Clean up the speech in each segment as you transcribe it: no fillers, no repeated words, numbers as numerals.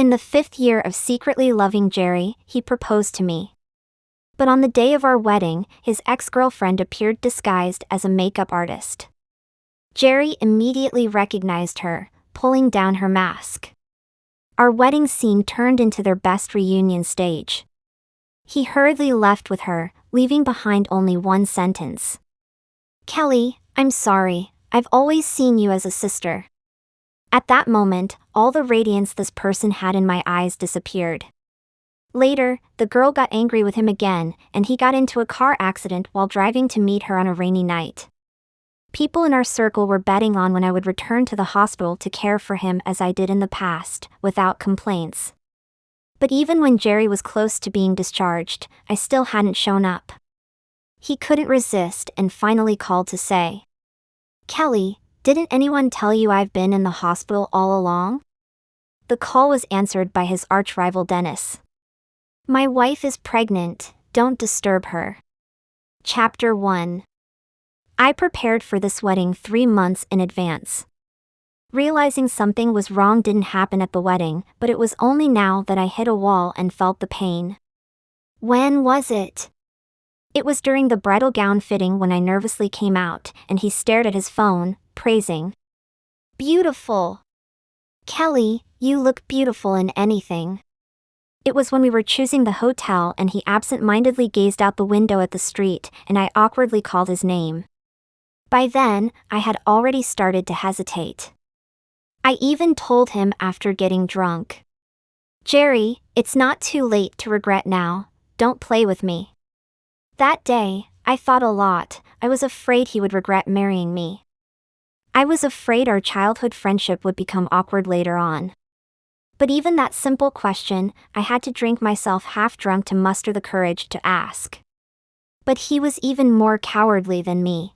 In the 5th year of secretly loving Jerry, he proposed to me. But on the day of our wedding, his ex-girlfriend appeared disguised as a makeup artist. Jerry immediately recognized her, pulling down her mask. Our wedding scene turned into their best reunion stage. He hurriedly left with her, leaving behind only one sentence. "Kelly, I'm sorry, I've always seen you as a sister." At that moment, all the radiance this person had in my eyes disappeared. Later, the girl got angry with him again, and he got into a car accident while driving to meet her on a rainy night. People in our circle were betting on when I would return to the hospital to care for him as I did in the past, without complaints. But even when Jerry was close to being discharged, I still hadn't shown up. He couldn't resist and finally called to say, "Kelly, didn't anyone tell you I've been in the hospital all along?" The call was answered by his arch-rival Dennis. "My wife is pregnant, don't disturb her." Chapter 1. I prepared for this wedding 3 months in advance. Realizing something was wrong didn't happen at the wedding, but it was only now that I hit a wall and felt the pain. When was it? It was during the bridal gown fitting when I nervously came out, and he stared at his phone, praising. "Beautiful. Kelly, you look beautiful in anything." It was when we were choosing the hotel and he absent-mindedly gazed out the window at the street, and I awkwardly called his name. By then, I had already started to hesitate. I even told him after getting drunk. "Jerry, it's not too late to regret now, don't play with me." That day, I thought a lot. I was afraid he would regret marrying me. I was afraid our childhood friendship would become awkward later on. But even that simple question, I had to drink myself half drunk to muster the courage to ask. But he was even more cowardly than me.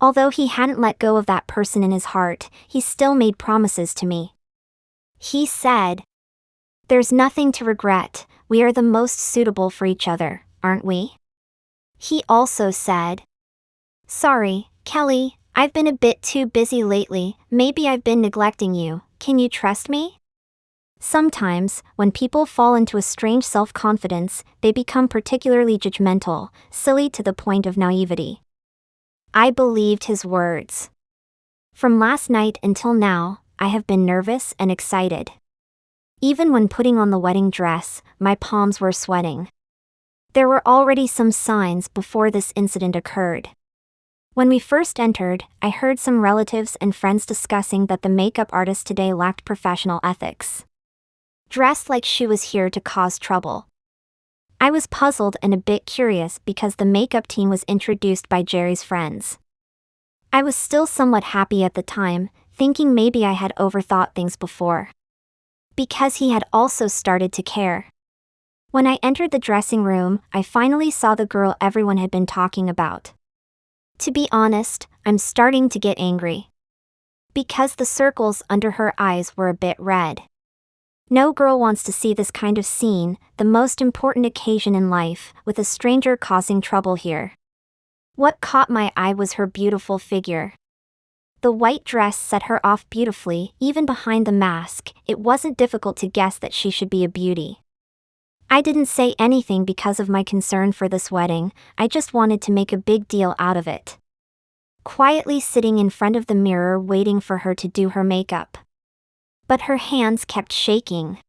Although he hadn't let go of that person in his heart, he still made promises to me. He said, "There's nothing to regret, we are the most suitable for each other, aren't we?" He also said, "Sorry, Kelly, I've been a bit too busy lately, maybe I've been neglecting you, can you trust me?" Sometimes, when people fall into a strange self-confidence, they become particularly judgmental, silly to the point of naivety. I believed his words. From last night until now, I have been nervous and excited. Even when putting on the wedding dress, my palms were sweating. There were already some signs before this incident occurred. When we first entered, I heard some relatives and friends discussing that the makeup artist today lacked professional ethics. Dressed like she was here to cause trouble. I was puzzled and a bit curious because the makeup team was introduced by Jerry's friends. I was still somewhat happy at the time, thinking maybe I had overthought things before. Because he had also started to care. When I entered the dressing room, I finally saw the girl everyone had been talking about. To be honest, I'm starting to get angry. Because the circles under her eyes were a bit red. No girl wants to see this kind of scene, the most important occasion in life, with a stranger causing trouble here. What caught my eye was her beautiful figure. The white dress set her off beautifully, even behind the mask. It wasn't difficult to guess that she should be a beauty. I didn't say anything because of my concern for this wedding, I just wanted to make a big deal out of it. Quietly sitting in front of the mirror waiting for her to do her makeup. But her hands kept shaking.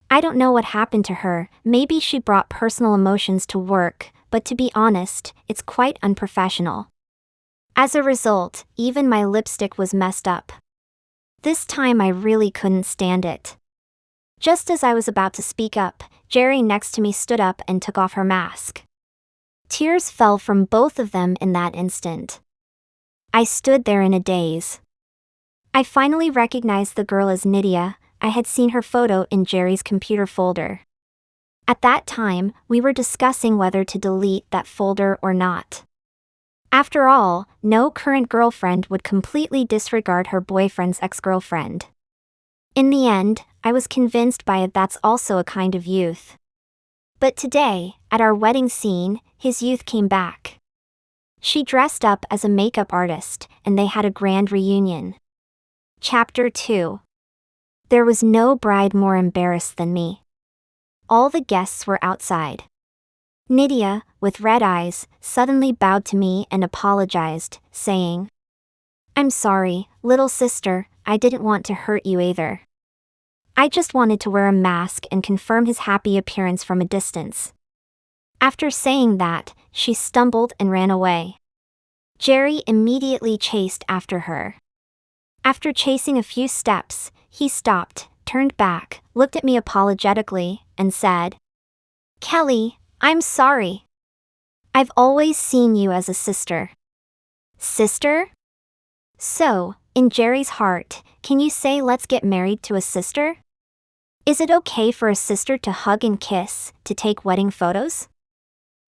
I don't know what happened to her, maybe she brought personal emotions to work, but to be honest, it's quite unprofessional. As a result, even my lipstick was messed up. This time I really couldn't stand it. Just as I was about to speak up, Jerry next to me stood up and took off her mask. Tears fell from both of them in that instant. I stood there in a daze. I finally recognized the girl as Nydia. I had seen her photo in Jerry's computer folder. At that time, we were discussing whether to delete that folder or not. After all, no current girlfriend would completely disregard her boyfriend's ex-girlfriend. In the end, I was convinced by it that's also a kind of youth. But today, at our wedding scene, his youth came back. She dressed up as a makeup artist, and they had a grand reunion. Chapter 2. There was no bride more embarrassed than me. All the guests were outside. Nydia, with red eyes, suddenly bowed to me and apologized, saying, "I'm sorry, little sister, I didn't want to hurt you either. I just wanted to wear a mask and confirm his happy appearance from a distance." After saying that, she stumbled and ran away. Jerry immediately chased after her. After chasing a few steps, he stopped, turned back, looked at me apologetically, and said, "Kelly, I'm sorry. I've always seen you as a sister." Sister? So, in Jerry's heart, can you say let's get married to a sister? Is it okay for a sister to hug and kiss, to take wedding photos?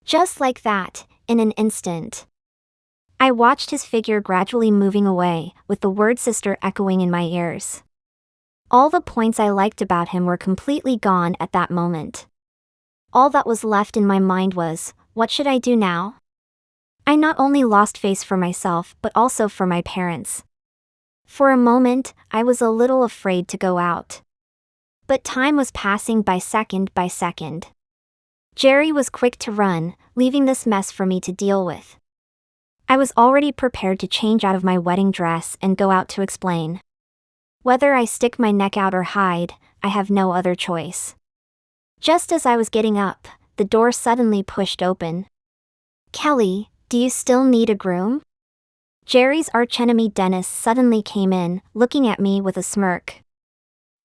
Just like that, in an instant. I watched his figure gradually moving away, with the word sister echoing in my ears. All the points I liked about him were completely gone at that moment. All that was left in my mind was, what should I do now? I not only lost face for myself but also for my parents. For a moment, I was a little afraid to go out. But time was passing by second by second. Jerry was quick to run, leaving this mess for me to deal with. I was already prepared to change out of my wedding dress and go out to explain. Whether I stick my neck out or hide, I have no other choice. Just as I was getting up, the door suddenly pushed open. "Kelly, do you still need a groom?" Jerry's archenemy Dennis suddenly came in, looking at me with a smirk.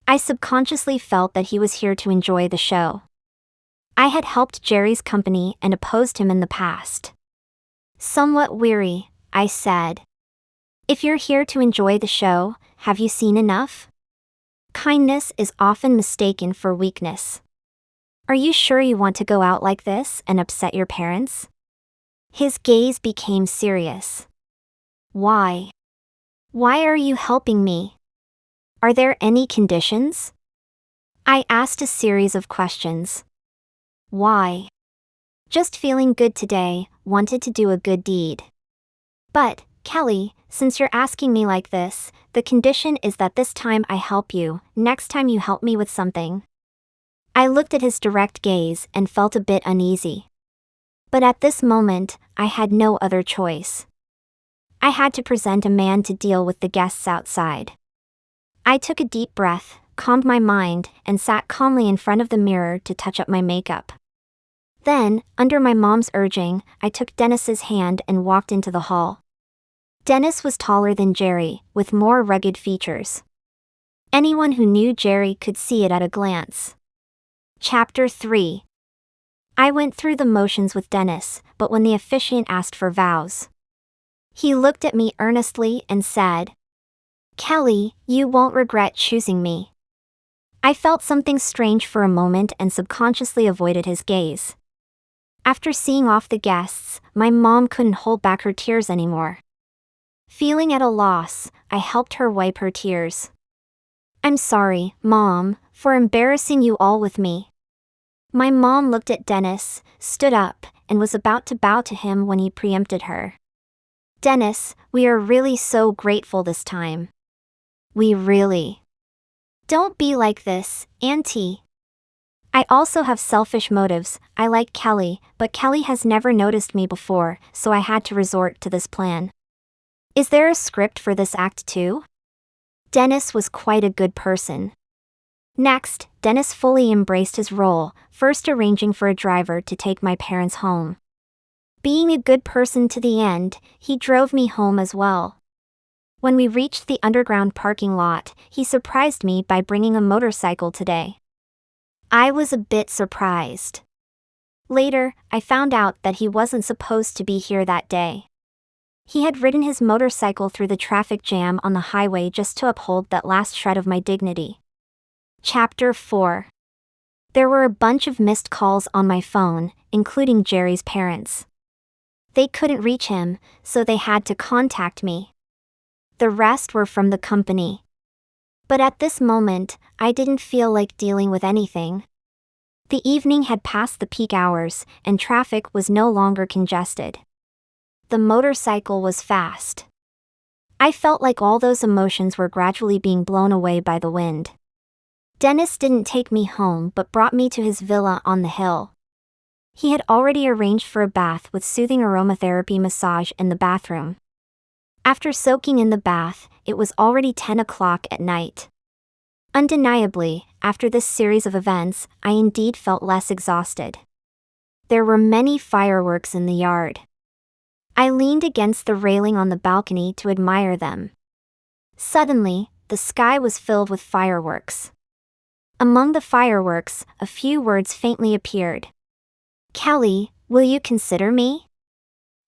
I subconsciously felt that he was here to enjoy the show. I had helped Jerry's company and opposed him in the past. Somewhat weary, I said, "If you're here to enjoy the show, have you seen enough? Kindness is often mistaken for weakness. Are you sure you want to go out like this and upset your parents?" His gaze became serious. "Why? Why are you helping me? Are there any conditions?" I asked a series of questions. "Why? Just feeling good today, wanted to do a good deed." "But, Kelly, since you're asking me like this, the condition is that this time I help you, next time you help me with something." I looked at his direct gaze and felt a bit uneasy. But at this moment, I had no other choice. I had to present a man to deal with the guests outside. I took a deep breath, calmed my mind, and sat calmly in front of the mirror to touch up my makeup. Then, under my mom's urging, I took Dennis's hand and walked into the hall. Dennis was taller than Jerry, with more rugged features. Anyone who knew Jerry could see it at a glance. Chapter 3. I went through the motions with Dennis, but when the officiant asked for vows, he looked at me earnestly and said, "Kelly, you won't regret choosing me." I felt something strange for a moment and subconsciously avoided his gaze. After seeing off the guests, my mom couldn't hold back her tears anymore. Feeling at a loss, I helped her wipe her tears. "I'm sorry, Mom, for embarrassing you all with me." My mom looked at Dennis, stood up, and was about to bow to him when he preempted her. "Dennis, we are really so grateful this time. We really. Don't be like this, Auntie. I also have selfish motives. I like Kelly, but Kelly has never noticed me before, so I had to resort to this plan. Is there a script for this act too?" Dennis was quite a good person. Next, Dennis fully embraced his role, first arranging for a driver to take my parents home. Being a good person to the end, he drove me home as well. When we reached the underground parking lot, he surprised me by bringing a motorcycle today. I was a bit surprised. Later, I found out that he wasn't supposed to be here that day. He had ridden his motorcycle through the traffic jam on the highway just to uphold that last shred of my dignity. Chapter 4. There were a bunch of missed calls on my phone, including Jerry's parents. They couldn't reach him, so they had to contact me. The rest were from the company. But at this moment, I didn't feel like dealing with anything. The evening had passed the peak hours, and traffic was no longer congested. The motorcycle was fast. I felt like all those emotions were gradually being blown away by the wind. Dennis didn't take me home but brought me to his villa on the hill. He had already arranged for a bath with soothing aromatherapy massage in the bathroom. After soaking in the bath, it was already 10 o'clock at night. Undeniably, after this series of events, I indeed felt less exhausted. There were many fireworks in the yard. I leaned against the railing on the balcony to admire them. Suddenly, the sky was filled with fireworks. Among the fireworks, a few words faintly appeared. "Kelly, will you consider me?"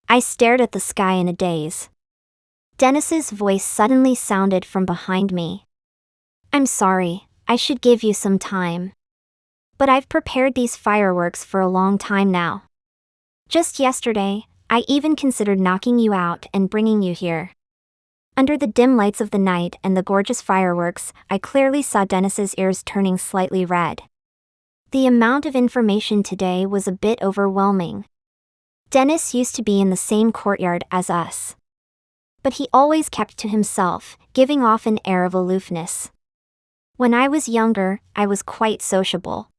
I stared at the sky in a daze. Dennis's voice suddenly sounded from behind me. "I'm sorry, I should give you some time. But I've prepared these fireworks for a long time now. Just yesterday, I even considered knocking you out and bringing you here." Under the dim lights of the night and the gorgeous fireworks, I clearly saw Dennis's ears turning slightly red. The amount of information today was a bit overwhelming. Dennis used to be in the same courtyard as us. But he always kept to himself, giving off an air of aloofness. When I was younger, I was quite sociable.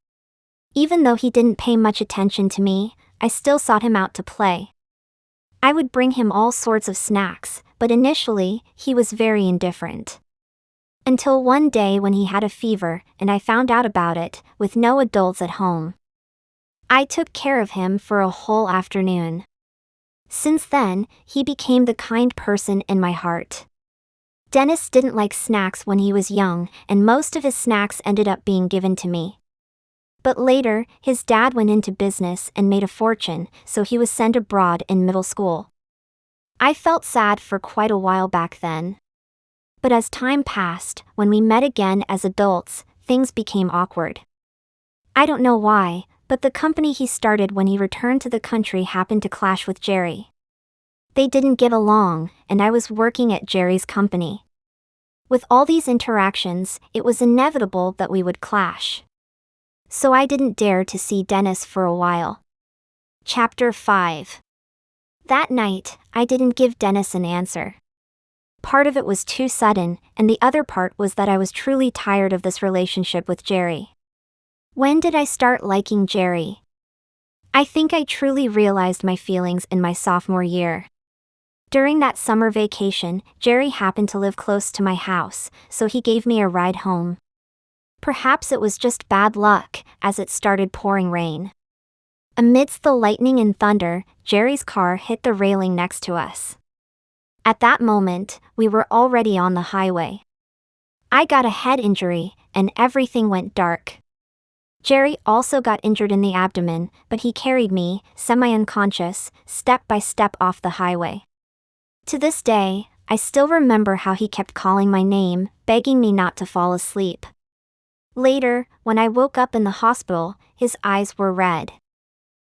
Even though he didn't pay much attention to me, I still sought him out to play. I would bring him all sorts of snacks, but initially, he was very indifferent. Until one day when he had a fever, and I found out about it, with no adults at home. I took care of him for a whole afternoon. Since then, he became the kind person in my heart. Dennis didn't like snacks when he was young, and most of his snacks ended up being given to me. But later, his dad went into business and made a fortune, so he was sent abroad in middle school. I felt sad for quite a while back then. But as time passed, when we met again as adults, things became awkward. I don't know why, but the company he started when he returned to the country happened to clash with Jerry. They didn't get along, and I was working at Jerry's company. With all these interactions, it was inevitable that we would clash. So I didn't dare to see Dennis for a while. Chapter 5. That night, I didn't give Dennis an answer. Part of it was too sudden, and the other part was that I was truly tired of this relationship with Jerry. When did I start liking Jerry? I think I truly realized my feelings in my sophomore year. During that summer vacation, Jerry happened to live close to my house, so he gave me a ride home. Perhaps it was just bad luck, as it started pouring rain. Amidst the lightning and thunder, Jerry's car hit the railing next to us. At that moment, we were already on the highway. I got a head injury, and everything went dark. Jerry also got injured in the abdomen, but he carried me, semi-unconscious, step by step off the highway. To this day, I still remember how he kept calling my name, begging me not to fall asleep. Later, when I woke up in the hospital, his eyes were red.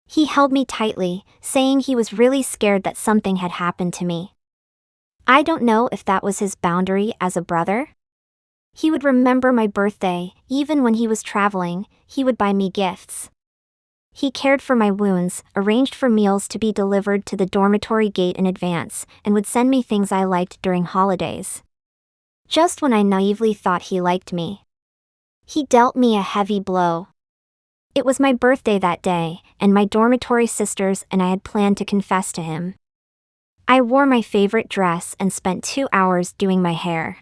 He held me tightly, saying he was really scared that something had happened to me. I don't know if that was his boundary as a brother. He would remember my birthday, even when he was traveling, he would buy me gifts. He cared for my wounds, arranged for meals to be delivered to the dormitory gate in advance, and would send me things I liked during holidays. Just when I naively thought he liked me, he dealt me a heavy blow. It was my birthday that day, and my dormitory sisters and I had planned to confess to him. I wore my favorite dress and spent 2 hours doing my hair.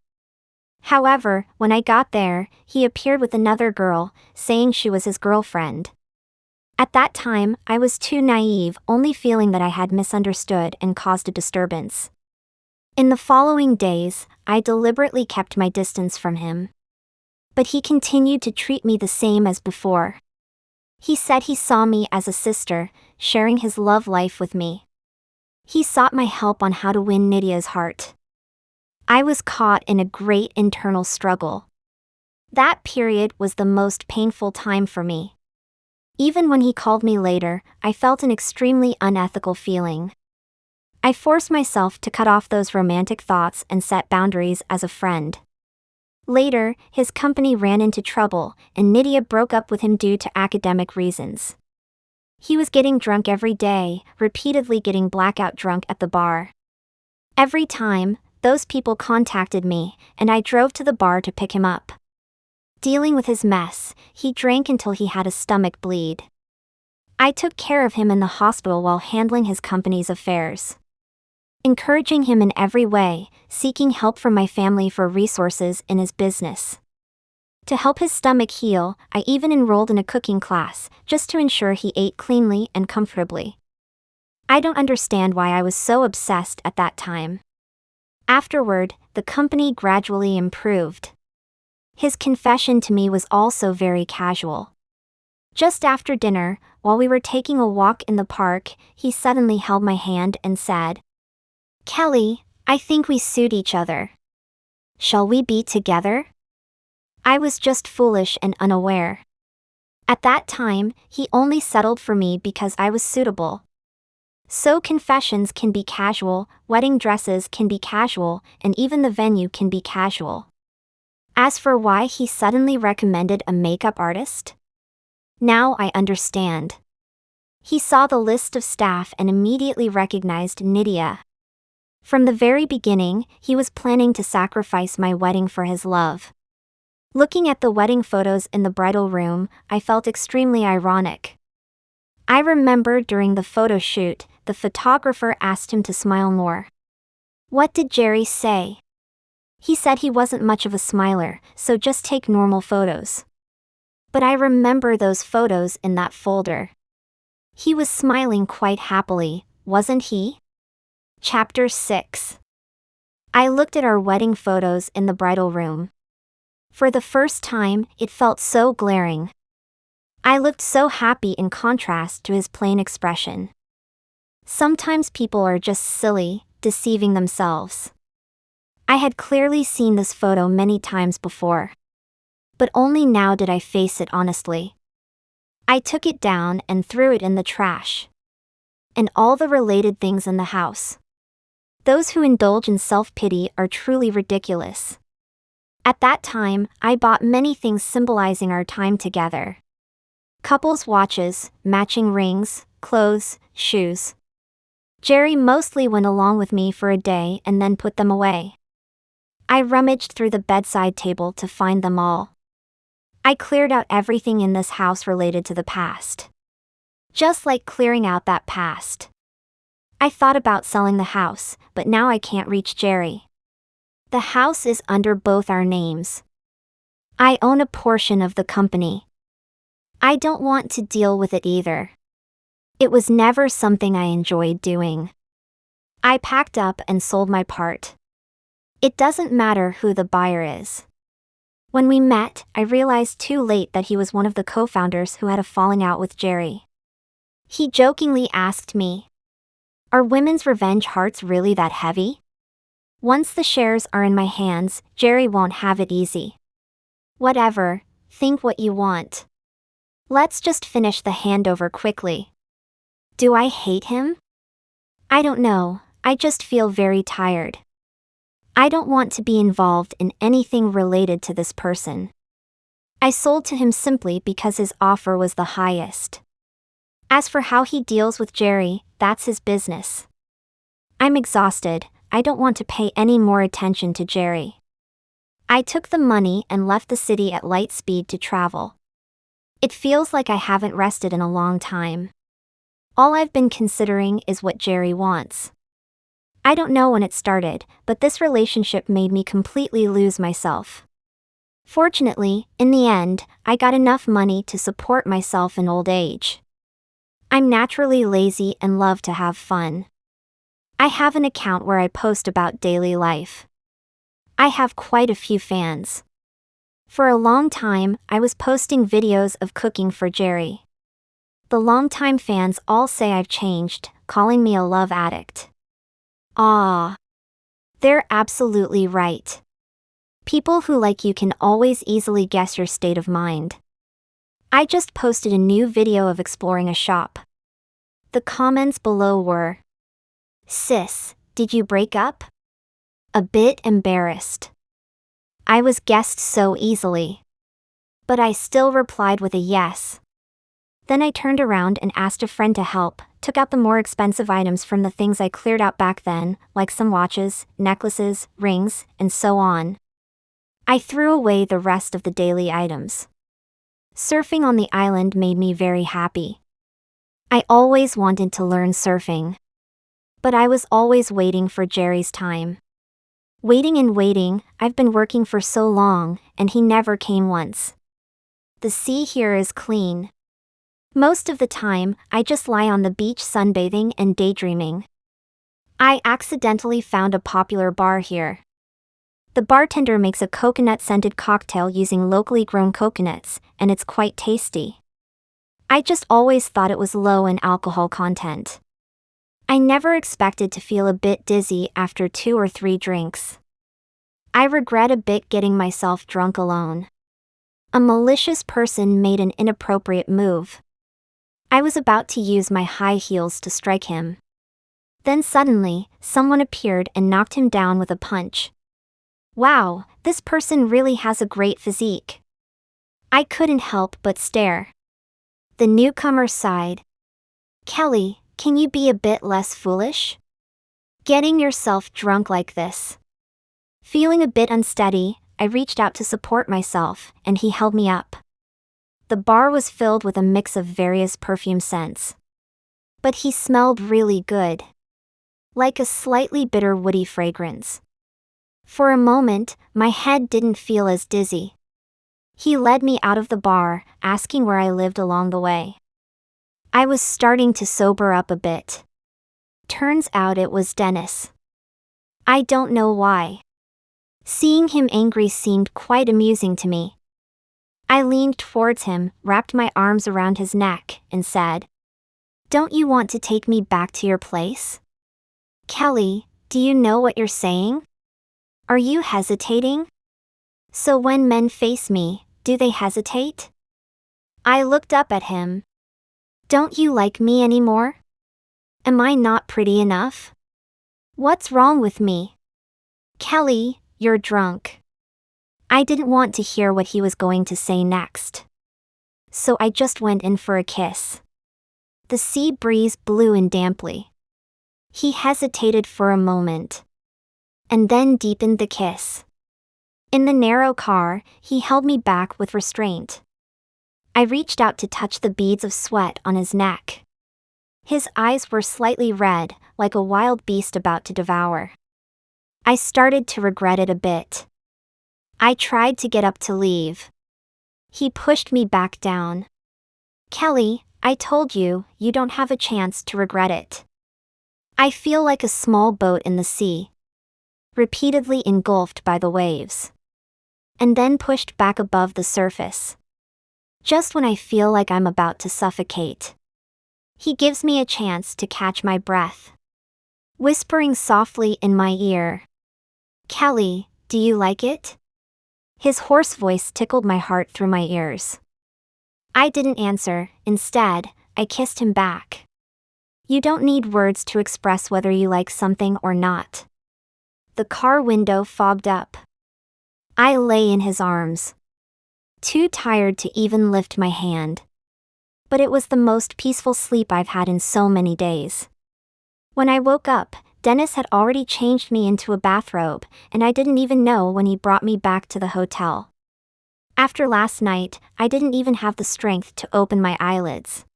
However, when I got there, he appeared with another girl, saying she was his girlfriend. At that time, I was too naive, only feeling that I had misunderstood and caused a disturbance. In the following days, I deliberately kept my distance from him. But he continued to treat me the same as before. He said he saw me as a sister, sharing his love life with me. He sought my help on how to win Nydia's heart. I was caught in a great internal struggle. That period was the most painful time for me. Even when he called me later, I felt an extremely unethical feeling. I forced myself to cut off those romantic thoughts and set boundaries as a friend. Later, his company ran into trouble, and Nydia broke up with him due to academic reasons. He was getting drunk every day, repeatedly getting blackout drunk at the bar. Every time, those people contacted me, and I drove to the bar to pick him up. Dealing with his mess, he drank until he had a stomach bleed. I took care of him in the hospital while handling his company's affairs. Encouraging him in every way, seeking help from my family for resources in his business. To help his stomach heal, I even enrolled in a cooking class, just to ensure he ate cleanly and comfortably. I don't understand why I was so obsessed at that time. Afterward, the company gradually improved. His confession to me was also very casual. Just after dinner, while we were taking a walk in the park, he suddenly held my hand and said, "Kelly, I think we suit each other. Shall we be together?" I was just foolish and unaware. At that time, he only settled for me because I was suitable. So confessions can be casual, wedding dresses can be casual, and even the venue can be casual. As for why he suddenly recommended a makeup artist? Now I understand. He saw the list of staff and immediately recognized Nydia. From the very beginning, he was planning to sacrifice my wedding for his love. Looking at the wedding photos in the bridal room, I felt extremely ironic. I remember during the photo shoot, the photographer asked him to smile more. What did Jerry say? He said he wasn't much of a smiler, so just take normal photos. But I remember those photos in that folder. He was smiling quite happily, wasn't he? Chapter 6. I looked at our wedding photos in the bridal room. For the first time, it felt so glaring. I looked so happy in contrast to his plain expression. Sometimes people are just silly, deceiving themselves. I had clearly seen this photo many times before. But only now did I face it honestly. I took it down and threw it in the trash. And all the related things in the house. Those who indulge in self-pity are truly ridiculous. At that time, I bought many things symbolizing our time together. Couples' watches, matching rings, clothes, shoes. Jerry mostly went along with me for a day and then put them away. I rummaged through the bedside table to find them all. I cleared out everything in this house related to the past. Just like clearing out that past. I thought about selling the house, but now I can't reach Jerry. The house is under both our names. I own a portion of the company. I don't want to deal with it either. It was never something I enjoyed doing. I packed up and sold my part. It doesn't matter who the buyer is. When we met, I realized too late that he was one of the co-founders who had a falling out with Jerry. He jokingly asked me, "Are women's revenge hearts really that heavy? Once the shares are in my hands, Jerry won't have it easy." Whatever, think what you want. Let's just finish the handover quickly. Do I hate him? I don't know, I just feel very tired. I don't want to be involved in anything related to this person. I sold to him simply because his offer was the highest. As for how he deals with Jerry, that's his business. I'm exhausted, I don't want to pay any more attention to Jerry. I took the money and left the city at light speed to travel. It feels like I haven't rested in a long time. All I've been considering is what Jerry wants. I don't know when it started, but this relationship made me completely lose myself. Fortunately, in the end, I got enough money to support myself in old age. I'm naturally lazy and love to have fun. I have an account where I post about daily life. I have quite a few fans. For a long time, I was posting videos of cooking for Jerry. The longtime fans all say I've changed, calling me a love addict. Ah. They're absolutely right. People who like you can always easily guess your state of mind. I just posted a new video of exploring a shop. The comments below were, "Sis, did you break up?" A bit embarrassed. I was guessed so easily. But I still replied with a yes. Then I turned around and asked a friend to help, took out the more expensive items from the things I cleared out back then, like some watches, necklaces, rings, and so on. I threw away the rest of the daily items. Surfing on the island made me very happy. I always wanted to learn surfing. But I was always waiting for Jerry's time. Waiting and waiting, I've been working for so long, and he never came once. The sea here is clean. Most of the time, I just lie on the beach sunbathing and daydreaming. I accidentally found a popular bar here. The bartender makes a coconut-scented cocktail using locally grown coconuts, and it's quite tasty. I just always thought it was low in alcohol content. I never expected to feel a bit dizzy after 2 or 3 drinks. I regret a bit getting myself drunk alone. A malicious person made an inappropriate move. I was about to use my high heels to strike him. Then suddenly, someone appeared and knocked him down with a punch. Wow, this person really has a great physique. I couldn't help but stare. The newcomer sighed. Kelly, can you be a bit less foolish? Getting yourself drunk like this. Feeling a bit unsteady, I reached out to support myself, and he held me up. The bar was filled with a mix of various perfume scents. But he smelled really good. Like a slightly bitter woody fragrance. For a moment, my head didn't feel as dizzy. He led me out of the bar, asking where I lived along the way. I was starting to sober up a bit. Turns out it was Dennis. I don't know why. Seeing him angry seemed quite amusing to me. I leaned towards him, wrapped my arms around his neck, and said, "Don't you want to take me back to your place?" Kelly, do you know what you're saying? Are you hesitating? So when men face me, do they hesitate? I looked up at him. Don't you like me anymore? Am I not pretty enough? What's wrong with me? Kelly, you're drunk. I didn't want to hear what he was going to say next. So I just went in for a kiss. The sea breeze blew in damply. He hesitated for a moment. And then deepened the kiss. In the narrow car, he held me back with restraint. I reached out to touch the beads of sweat on his neck. His eyes were slightly red, like a wild beast about to devour. I started to regret it a bit. I tried to get up to leave. He pushed me back down. Kelly, I told you, you don't have a chance to regret it. I feel like a small boat in the sea. Repeatedly engulfed by the waves. And then pushed back above the surface. Just when I feel like I'm about to suffocate. He gives me a chance to catch my breath. Whispering softly in my ear. Kelly, do you like it? His hoarse voice tickled my heart through my ears. I didn't answer, instead, I kissed him back. You don't need words to express whether you like something or not. The car window fogged up. I lay in his arms. Too tired to even lift my hand. But it was the most peaceful sleep I've had in so many days. When I woke up, Dennis had already changed me into a bathrobe, and I didn't even know when he brought me back to the hotel. After last night, I didn't even have the strength to open my eyelids.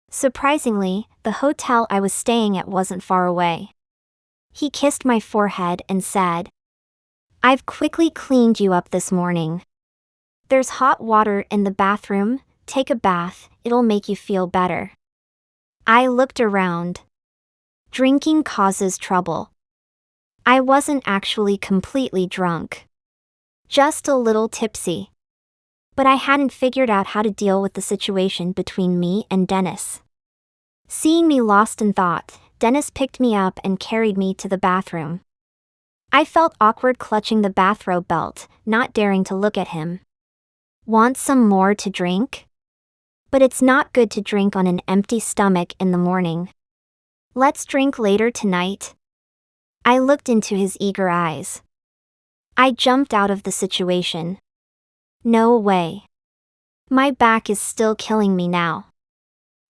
Surprisingly, the hotel I was staying at wasn't far away. He kissed my forehead and said, I've quickly cleaned you up this morning. There's hot water in the bathroom, take a bath, it'll make you feel better. I looked around. Drinking causes trouble. I wasn't actually completely drunk. Just a little tipsy. But I hadn't figured out how to deal with the situation between me and Dennis. Seeing me lost in thought, Dennis picked me up and carried me to the bathroom. I felt awkward clutching the bathrobe belt, not daring to look at him. Want some more to drink? But it's not good to drink on an empty stomach in the morning. Let's drink later tonight. I looked into his eager eyes. I jumped out of the situation. No way. My back is still killing me now.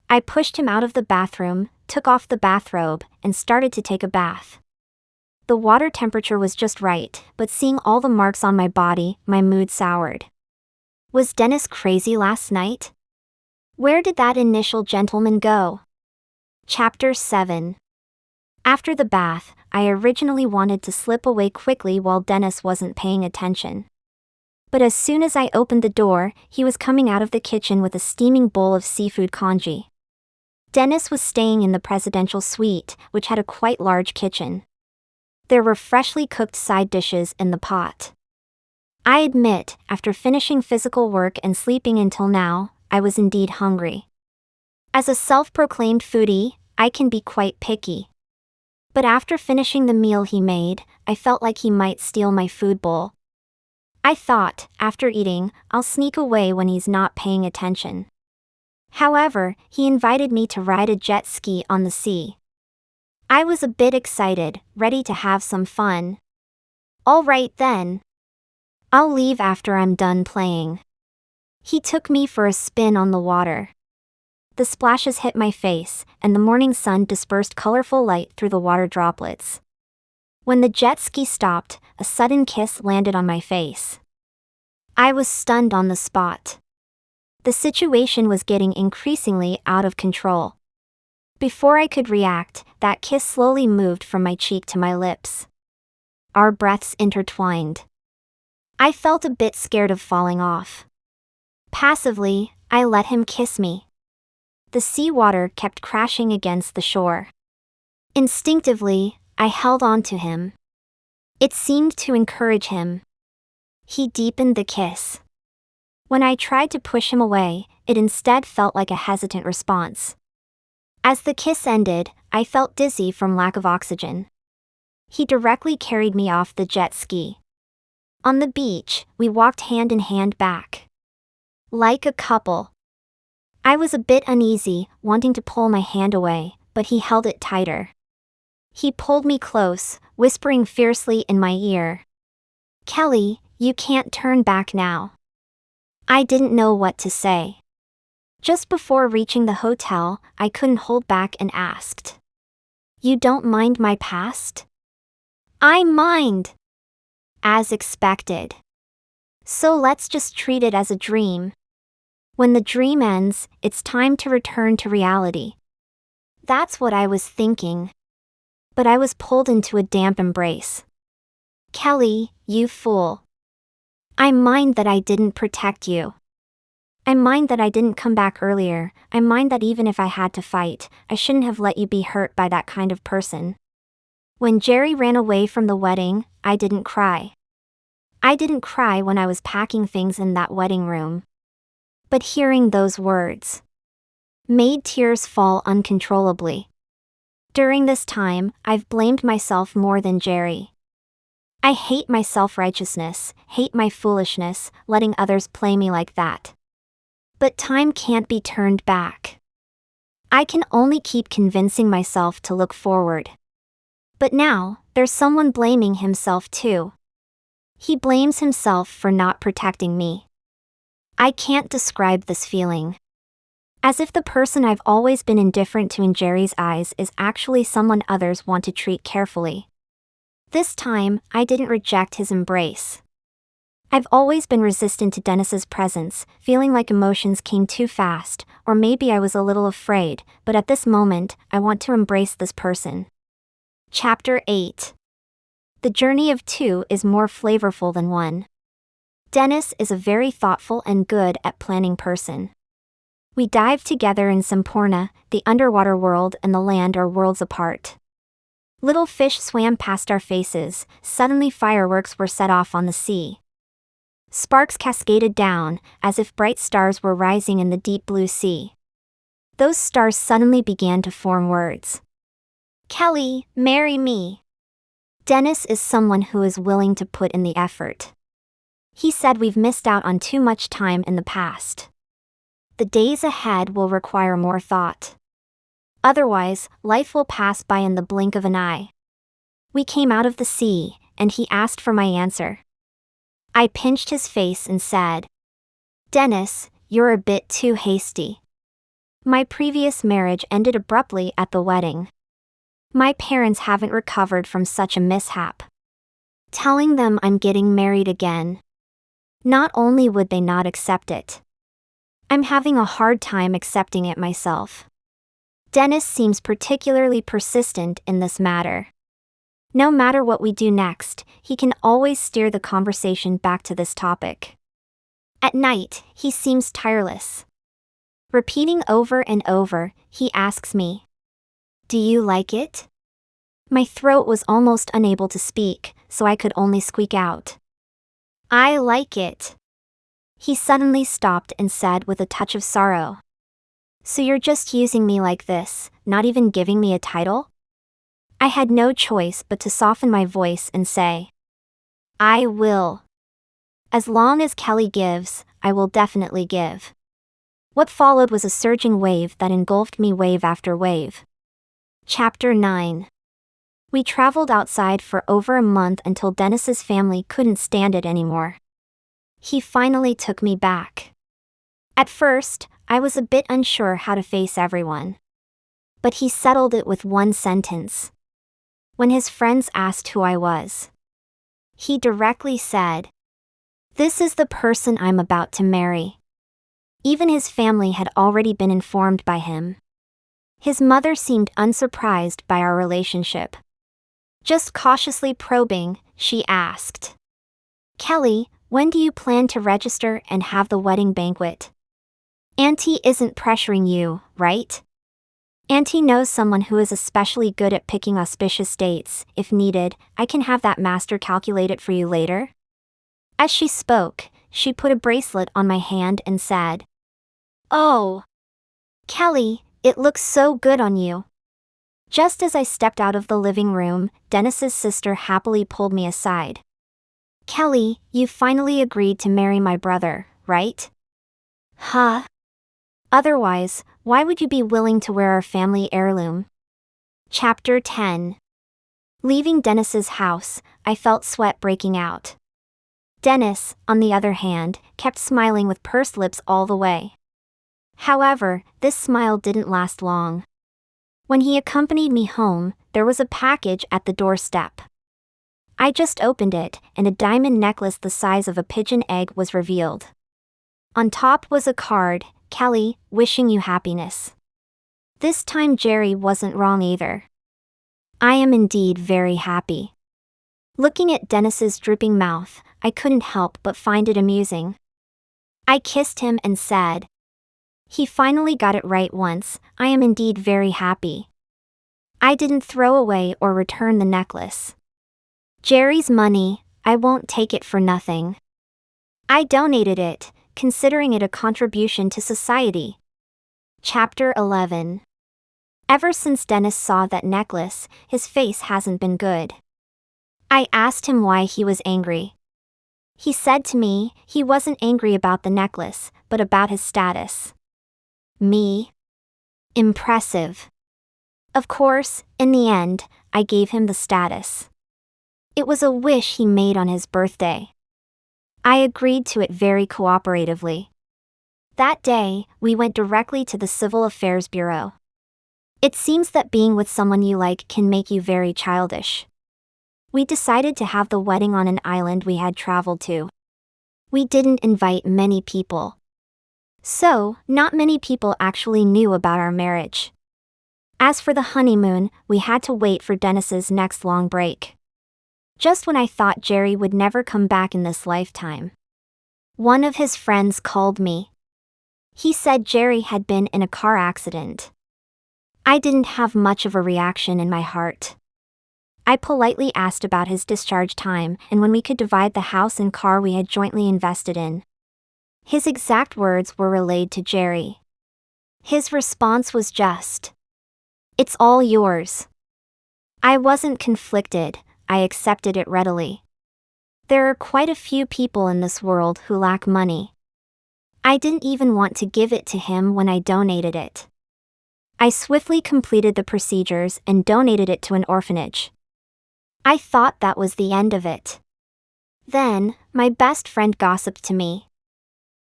I pushed him out of the bathroom, took off the bathrobe, and started to take a bath. The water temperature was just right, but seeing all the marks on my body, my mood soured. Was Dennis crazy last night? Where did that initial gentleman go? Chapter 7. After the bath, I originally wanted to slip away quickly while Dennis wasn't paying attention. But as soon as I opened the door, he was coming out of the kitchen with a steaming bowl of seafood congee. Dennis was staying in the presidential suite, which had a quite large kitchen. There were freshly cooked side dishes in the pot. I admit, after finishing physical work and sleeping until now, I was indeed hungry. As a self-proclaimed foodie, I can be quite picky. But after finishing the meal he made, I felt like he might steal my food bowl. I thought, after eating, I'll sneak away when he's not paying attention. However, he invited me to ride a jet ski on the sea. I was a bit excited, ready to have some fun. All right then. I'll leave after I'm done playing. He took me for a spin on the water. The splashes hit my face, and the morning sun dispersed colorful light through the water droplets. When the jet ski stopped, a sudden kiss landed on my face. I was stunned on the spot. The situation was getting increasingly out of control. Before I could react, that kiss slowly moved from my cheek to my lips. Our breaths intertwined. I felt a bit scared of falling off. Passively, I let him kiss me. The seawater kept crashing against the shore. Instinctively, I held on to him. It seemed to encourage him. He deepened the kiss. When I tried to push him away, it instead felt like a hesitant response. As the kiss ended, I felt dizzy from lack of oxygen. He directly carried me off the jet ski. On the beach, we walked hand in hand back. Like a couple. I was a bit uneasy, wanting to pull my hand away, but he held it tighter. He pulled me close, whispering fiercely in my ear. "Kelly, you can't turn back now." I didn't know what to say. Just before reaching the hotel, I couldn't hold back and asked. "You don't mind my past?" "I mind." As expected. "So let's just treat it as a dream. When the dream ends, it's time to return to reality." That's what I was thinking. But I was pulled into a damp embrace. "Kelly, you fool. I mind that I didn't protect you. I mind that I didn't come back earlier. I mind that even if I had to fight, I shouldn't have let you be hurt by that kind of person." When Jerry ran away from the wedding, I didn't cry. I didn't cry when I was packing things in that wedding room. But hearing those words made tears fall uncontrollably. During this time, I've blamed myself more than Jerry. I hate my self-righteousness, hate my foolishness, letting others play me like that. But time can't be turned back. I can only keep convincing myself to look forward. But now, there's someone blaming himself too. He blames himself for not protecting me. I can't describe this feeling. As if the person I've always been indifferent to in Jerry's eyes is actually someone others want to treat carefully. This time, I didn't reject his embrace. I've always been resistant to Dennis's presence, feeling like emotions came too fast, or maybe I was a little afraid, but at this moment, I want to embrace this person. Chapter 8. The journey of two is more flavorful than one. Dennis is a very thoughtful and good at planning person. We dived together in Semporna, the underwater world and the land are worlds apart. Little fish swam past our faces, suddenly fireworks were set off on the sea. Sparks cascaded down, as if bright stars were rising in the deep blue sea. Those stars suddenly began to form words. "Kelly, marry me." Dennis is someone who is willing to put in the effort. He said we've missed out on too much time in the past. The days ahead will require more thought. Otherwise, life will pass by in the blink of an eye. We came out of the sea, and he asked for my answer. I pinched his face and said, "Dennis, you're a bit too hasty." My previous marriage ended abruptly at the wedding. My parents haven't recovered from such a mishap. Telling them I'm getting married again. Not only would they not accept it, I'm having a hard time accepting it myself. Dennis seems particularly persistent in this matter. No matter what we do next, he can always steer the conversation back to this topic. At night, he seems tireless. Repeating over and over, he asks me, "Do you like it?" My throat was almost unable to speak, so I could only squeak out, "I like it." He suddenly stopped and said with a touch of sorrow, "So you're just using me like this, not even giving me a title?" I had no choice but to soften my voice and say, "I will. As long as Kelly gives, I will definitely give." What followed was a surging wave that engulfed me wave after wave. Chapter 9. We traveled outside for over a month until Dennis's family couldn't stand it anymore. He finally took me back. At first, I was a bit unsure how to face everyone. But he settled it with one sentence. When his friends asked who I was, he directly said, "This is the person I'm about to marry." Even his family had already been informed by him. His mother seemed unsurprised by our relationship. Just cautiously probing, she asked, "Kelly, when do you plan to register and have the wedding banquet? Auntie isn't pressuring you, right? Auntie knows someone who is especially good at picking auspicious dates. If needed, I can have that master calculate it for you later." As she spoke, she put a bracelet on my hand and said, "Oh, Kelly, it looks so good on you." Just as I stepped out of the living room, Dennis's sister happily pulled me aside. "Kelly, you finally agreed to marry my brother, right?" "Huh? Otherwise, why would you be willing to wear our family heirloom?" Chapter 10. Leaving Dennis's house, I felt sweat breaking out. Dennis, on the other hand, kept smiling with pursed lips all the way. However, this smile didn't last long. When he accompanied me home, there was a package at the doorstep. I just opened it, and a diamond necklace the size of a pigeon egg was revealed. On top was a card, "Kelly, wishing you happiness." This time Jerry wasn't wrong either. I am indeed very happy. Looking at Dennis's drooping mouth, I couldn't help but find it amusing. I kissed him and said, "He finally got it right once, I am indeed very happy." I didn't throw away or return the necklace. Jerry's money, I won't take it for nothing. I donated it, considering it a contribution to society. Chapter 11. Ever since Dennis saw that necklace, his face hasn't been good. I asked him why he was angry. He said to me, he wasn't angry about the necklace, but about his status. Me? Impressive. Of course, in the end, I gave him the status. It was a wish he made on his birthday. I agreed to it very cooperatively. That day, we went directly to the Civil Affairs Bureau. It seems that being with someone you like can make you very childish. We decided to have the wedding on an island we had traveled to. We didn't invite many people. So, not many people actually knew about our marriage. As for the honeymoon, we had to wait for Dennis's next long break. Just when I thought Jerry would never come back in this lifetime, one of his friends called me. He said Jerry had been in a car accident. I didn't have much of a reaction in my heart. I politely asked about his discharge time and when we could divide the house and car we had jointly invested in. His exact words were relayed to Jerry. His response was just, "It's all yours." I wasn't conflicted, I accepted it readily. There are quite a few people in this world who lack money. I didn't even want to give it to him when I donated it. I swiftly completed the procedures and donated it to an orphanage. I thought that was the end of it. Then, my best friend gossiped to me.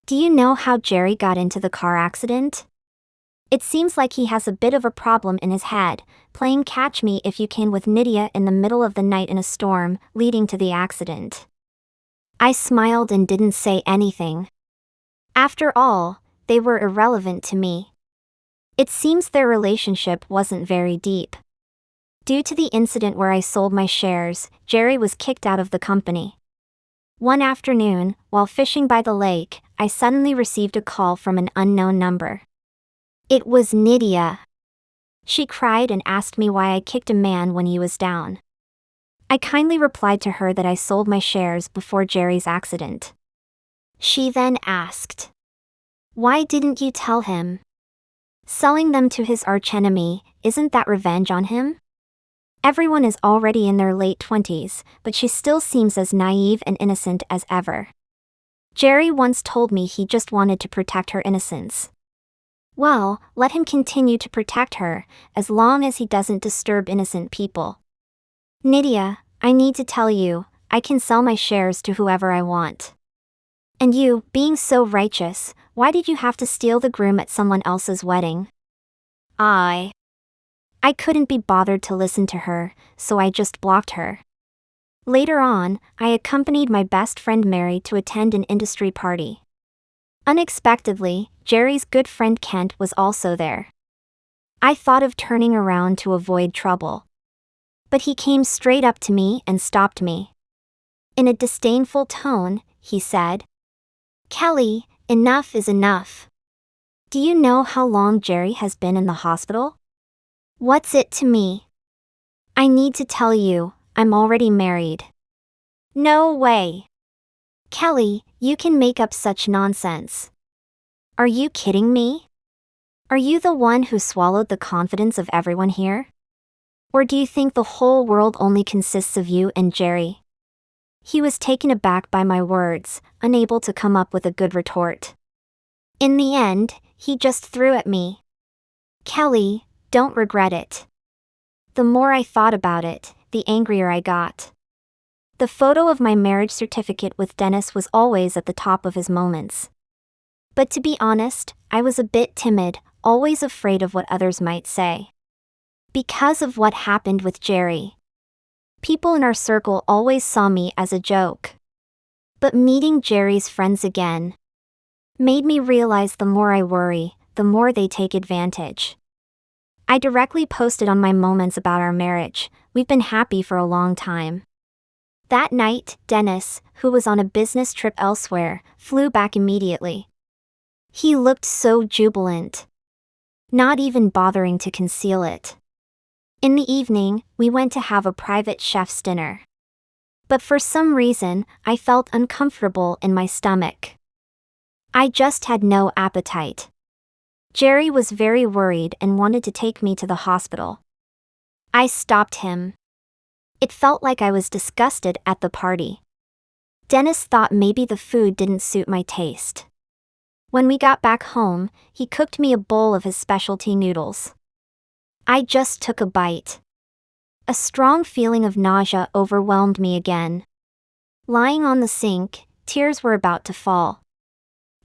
"Do you know how Jerry got into the car accident?" It seems like he has a bit of a problem in his head, playing catch me if you can with Nydia in the middle of the night in a storm, leading to the accident. I smiled and didn't say anything. After all, they were irrelevant to me. It seems their relationship wasn't very deep. Due to the incident where I sold my shares, Jerry was kicked out of the company. One afternoon, while fishing by the lake, I suddenly received a call from an unknown number. It was Nydia. She cried and asked me why I kicked a man when he was down. I kindly replied to her that I sold my shares before Jerry's accident. She then asked, "Why didn't you tell him? Selling them to his archenemy, isn't that revenge on him?" Everyone is already in their late 20s, but she still seems as naive and innocent as ever. Jerry once told me he just wanted to protect her innocence. Well, let him continue to protect her, as long as he doesn't disturb innocent people. Nydia, I need to tell you, I can sell my shares to whoever I want. And you, being so righteous, why did you have to steal the groom at someone else's wedding? I couldn't be bothered to listen to her, so I just blocked her. Later on, I accompanied my best friend Mary to attend an industry party. Unexpectedly, Jerry's good friend Kent was also there. I thought of turning around to avoid trouble. But he came straight up to me and stopped me. In a disdainful tone, he said, "Kelly, enough is enough. Do you know how long Jerry has been in the hospital? What's it to me? I need to tell you, I'm already married." No way. Kelly, you can make up such nonsense. Are you kidding me? Are you the one who swallowed the confidence of everyone here? Or do you think the whole world only consists of you and Jerry? He was taken aback by my words, unable to come up with a good retort. In the end, he just threw at me. Kelly, don't regret it. The more I thought about it, the angrier I got. The photo of my marriage certificate with Dennis was always at the top of his moments. But to be honest, I was a bit timid, always afraid of what others might say. Because of what happened with Jerry. People in our circle always saw me as a joke. But meeting Jerry's friends again made me realize the more I worry, the more they take advantage. I directly posted on my moments about our marriage. We've been happy for a long time. That night, Dennis, who was on a business trip elsewhere, flew back immediately. He looked so jubilant, not even bothering to conceal it. In the evening, we went to have a private chef's dinner. But for some reason, I felt uncomfortable in my stomach. I just had no appetite. Jerry was very worried and wanted to take me to the hospital. I stopped him. It felt like I was disgusted at the party. Dennis thought maybe the food didn't suit my taste. When we got back home, he cooked me a bowl of his specialty noodles. I just took a bite. A strong feeling of nausea overwhelmed me again. Lying on the sink, tears were about to fall.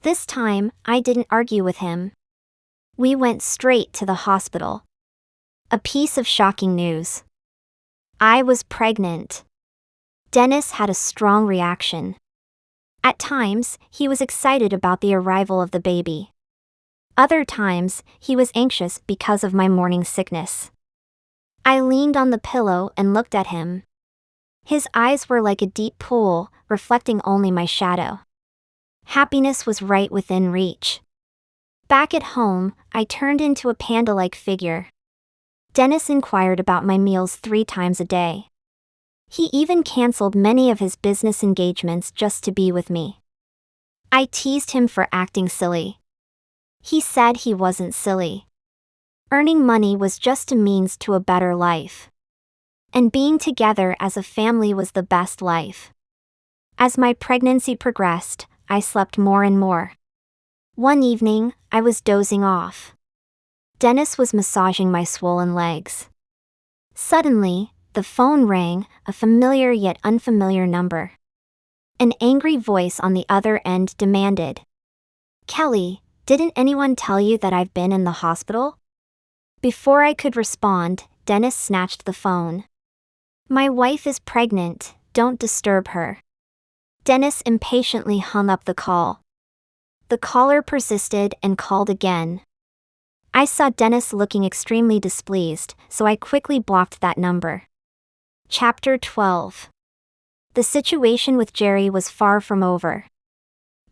This time, I didn't argue with him. We went straight to the hospital. A piece of shocking news. I was pregnant. Dennis had a strong reaction. At times, he was excited about the arrival of the baby. Other times, he was anxious because of my morning sickness. I leaned on the pillow and looked at him. His eyes were like a deep pool, reflecting only my shadow. Happiness was right within reach. Back at home, I turned into a panda-like figure. Dennis inquired about my meals 3 times a day. He even canceled many of his business engagements just to be with me. I teased him for acting silly. He said he wasn't silly. Earning money was just a means to a better life. And being together as a family was the best life. As my pregnancy progressed, I slept more and more. One evening, I was dozing off. Dennis was massaging my swollen legs. Suddenly, the phone rang, a familiar yet unfamiliar number. An angry voice on the other end demanded, "Kelly, Didn't anyone tell you that I've been in the hospital? Before I could respond, Dennis snatched the phone. My wife is pregnant, don't disturb her. Dennis impatiently hung up the call. The caller persisted and called again. I saw Dennis looking extremely displeased, so I quickly blocked that number. Chapter 12. The situation with Jerry was far from over.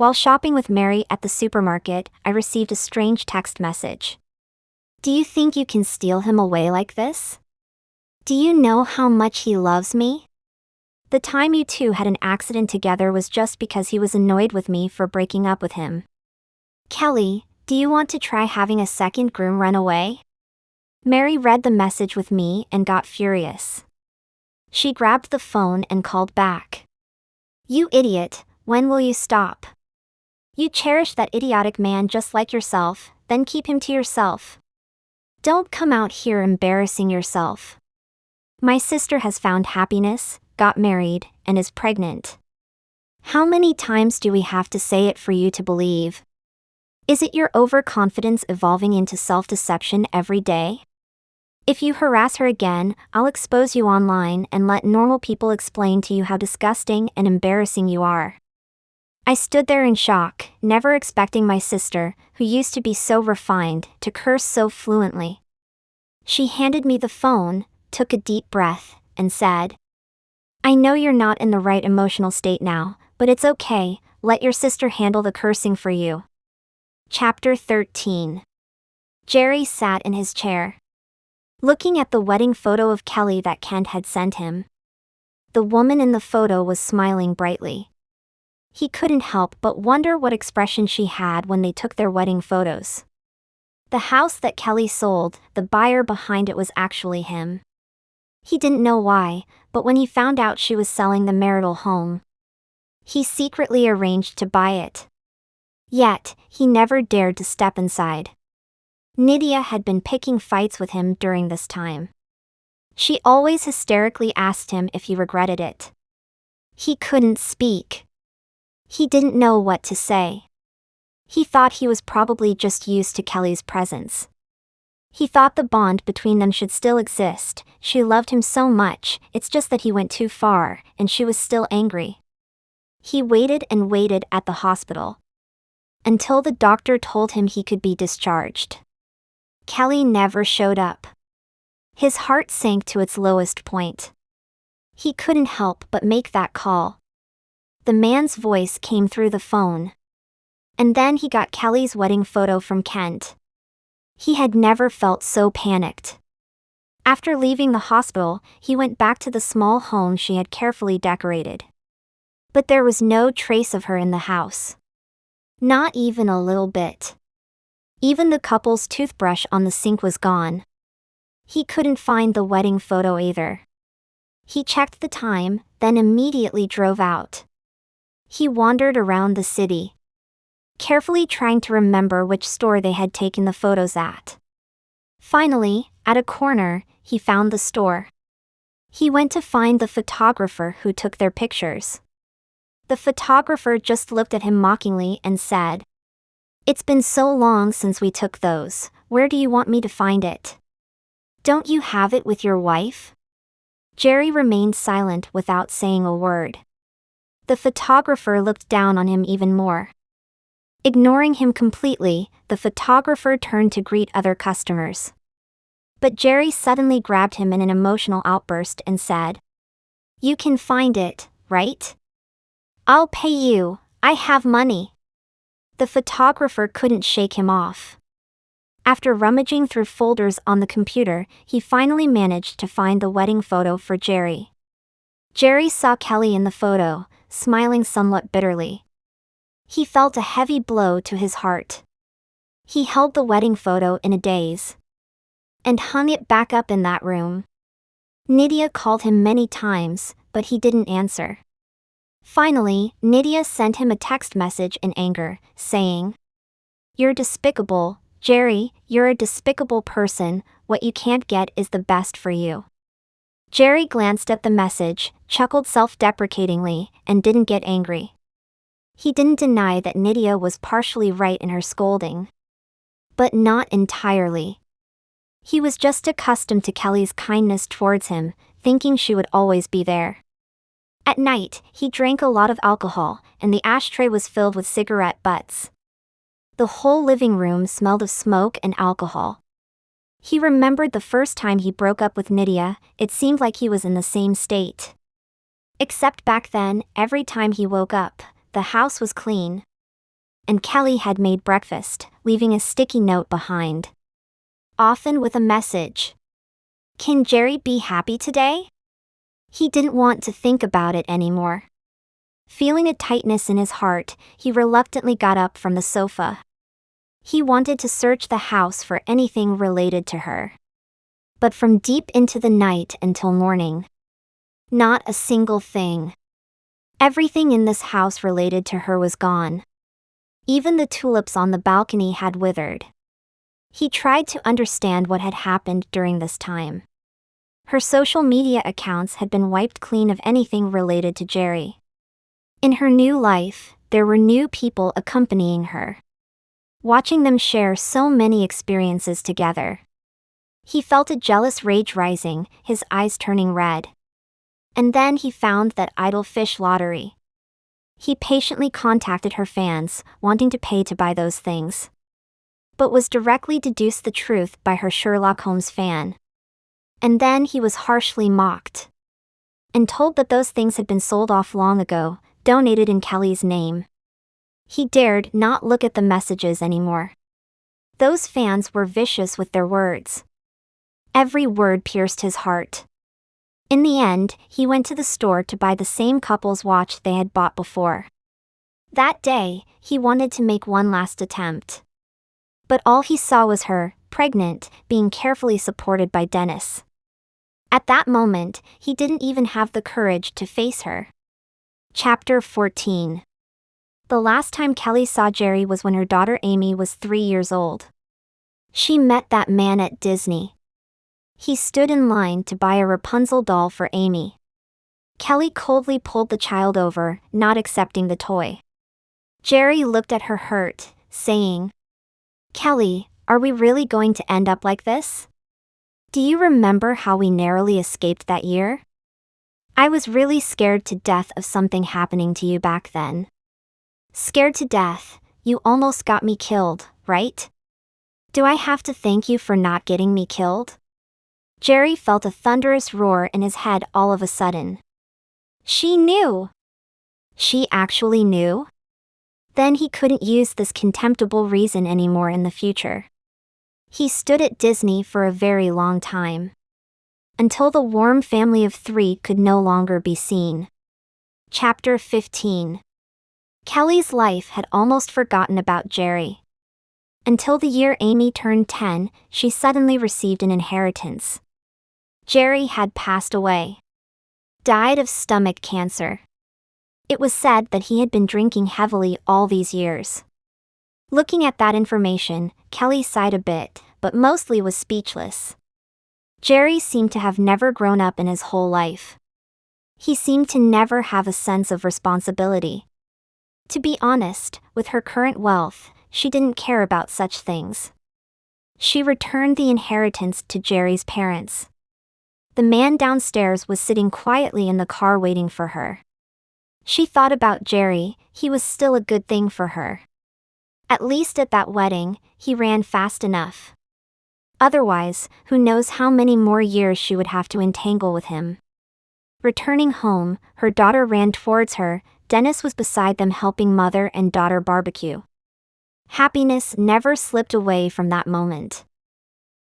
While shopping with Mary at the supermarket, I received a strange text message. Do you think you can steal him away like this? Do you know how much he loves me? The time you two had an accident together was just because he was annoyed with me for breaking up with him. Kelly, do you want to try having a second groom run away? Mary read the message with me and got furious. She grabbed the phone and called back. You idiot, when will you stop? You cherish that idiotic man just like yourself, then keep him to yourself. Don't come out here embarrassing yourself. My sister has found happiness, got married, and is pregnant. How many times do we have to say it for you to believe? Is it your overconfidence evolving into self-deception every day? If you harass her again, I'll expose you online and let normal people explain to you how disgusting and embarrassing you are. I stood there in shock, never expecting my sister, who used to be so refined, to curse so fluently. She handed me the phone, took a deep breath, and said, I know you're not in the right emotional state now, but it's okay, let your sister handle the cursing for you. Chapter 13. Jerry sat in his chair, looking at the wedding photo of Kelly that Kent had sent him. The woman in the photo was smiling brightly. He couldn't help but wonder what expression she had when they took their wedding photos. The house that Kelly sold, the buyer behind it was actually him. He didn't know why, but when he found out she was selling the marital home, he secretly arranged to buy it. Yet, he never dared to step inside. Nydia had been picking fights with him during this time. She always hysterically asked him if he regretted it. He couldn't speak. He didn't know what to say. He thought he was probably just used to Kelly's presence. He thought the bond between them should still exist, she loved him so much, it's just that he went too far, and she was still angry. He waited and waited at the hospital, until the doctor told him he could be discharged. Kelly never showed up. His heart sank to its lowest point. He couldn't help but make that call. The man's voice came through the phone. And then he got Kelly's wedding photo from Kent. He had never felt so panicked. After leaving the hospital, he went back to the small home she had carefully decorated. But there was no trace of her in the house. Not even a little bit. Even the couple's toothbrush on the sink was gone. He couldn't find the wedding photo either. He checked the time, then immediately drove out. He wandered around the city, carefully trying to remember which store they had taken the photos at. Finally, at a corner, he found the store. He went to find the photographer who took their pictures. The photographer just looked at him mockingly and said, It's been so long since we took those, where do you want me to find it? Don't you have it with your wife? Jerry remained silent without saying a word. The photographer looked down on him even more. Ignoring him completely, the photographer turned to greet other customers. But Jerry suddenly grabbed him in an emotional outburst and said, You can find it, right? I'll pay you, I have money. The photographer couldn't shake him off. After rummaging through folders on the computer, he finally managed to find the wedding photo for Jerry. Jerry saw Kelly in the photo, smiling somewhat bitterly. He felt a heavy blow to his heart. He held the wedding photo in a daze and hung it back up in that room. Nydia called him many times, but he didn't answer. Finally, Nydia sent him a text message in anger, saying, You're despicable, Jerry, you're a despicable person, what you can't get is the best for you. Jerry glanced at the message, chuckled self-deprecatingly, and didn't get angry. He didn't deny that Nydia was partially right in her scolding. But not entirely. He was just accustomed to Kelly's kindness towards him, thinking she would always be there. At night, he drank a lot of alcohol, and the ashtray was filled with cigarette butts. The whole living room smelled of smoke and alcohol. He remembered the first time he broke up with Nydia. It seemed like he was in the same state. Except back then, every time he woke up, the house was clean. And Kelly had made breakfast, leaving a sticky note behind. Often with a message. "Can Jerry be happy today?" He didn't want to think about it anymore. Feeling a tightness in his heart, he reluctantly got up from the sofa. He wanted to search the house for anything related to her. But from deep into the night until morning, not a single thing. Everything in this house related to her was gone. Even the tulips on the balcony had withered. He tried to understand what had happened during this time. Her social media accounts had been wiped clean of anything related to Jerry. In her new life, there were new people accompanying her. Watching them share so many experiences together. He felt a jealous rage rising, his eyes turning red. And then he found that idle fish lottery. He patiently contacted her fans, wanting to pay to buy those things. But was directly deduced the truth by her Sherlock Holmes fan. And then he was harshly mocked. And told that those things had been sold off long ago, donated in Kelly's name. He dared not look at the messages anymore. Those fans were vicious with their words. Every word pierced his heart. In the end, he went to the store to buy the same couple's watch they had bought before. That day, he wanted to make one last attempt. But all he saw was her, pregnant, being carefully supported by Dennis. At that moment, he didn't even have the courage to face her. Chapter 14. The last time Kelly saw Jerry was when her daughter Amy was 3 years old. She met that man at Disney. He stood in line to buy a Rapunzel doll for Amy. Kelly coldly pulled the child over, not accepting the toy. Jerry looked at her hurt, saying, "Kelly, are we really going to end up like this? Do you remember how we narrowly escaped that year? I was really scared to death of something happening to you back then." "Scared to death? You almost got me killed, right? Do I have to thank you for not getting me killed?" Jerry felt a thunderous roar in his head all of a sudden. She knew. She actually knew? Then he couldn't use this contemptible reason anymore in the future. He stood at Disney for a very long time. Until the warm family of 3 could no longer be seen. Chapter 15. Kelly's life had almost forgotten about Jerry. Until the year Amy turned 10, she suddenly received an inheritance. Jerry had passed away. Died of stomach cancer. It was said that he had been drinking heavily all these years. Looking at that information, Kelly sighed a bit, but mostly was speechless. Jerry seemed to have never grown up in his whole life. He seemed to never have a sense of responsibility. To be honest, with her current wealth, she didn't care about such things. She returned the inheritance to Jerry's parents. The man downstairs was sitting quietly in the car waiting for her. She thought about Jerry. He was still a good thing for her. At least at that wedding, he ran fast enough. Otherwise, who knows how many more years she would have to entangle with him. Returning home, her daughter ran towards her. Dennis was beside them helping mother and daughter barbecue. Happiness never slipped away from that moment.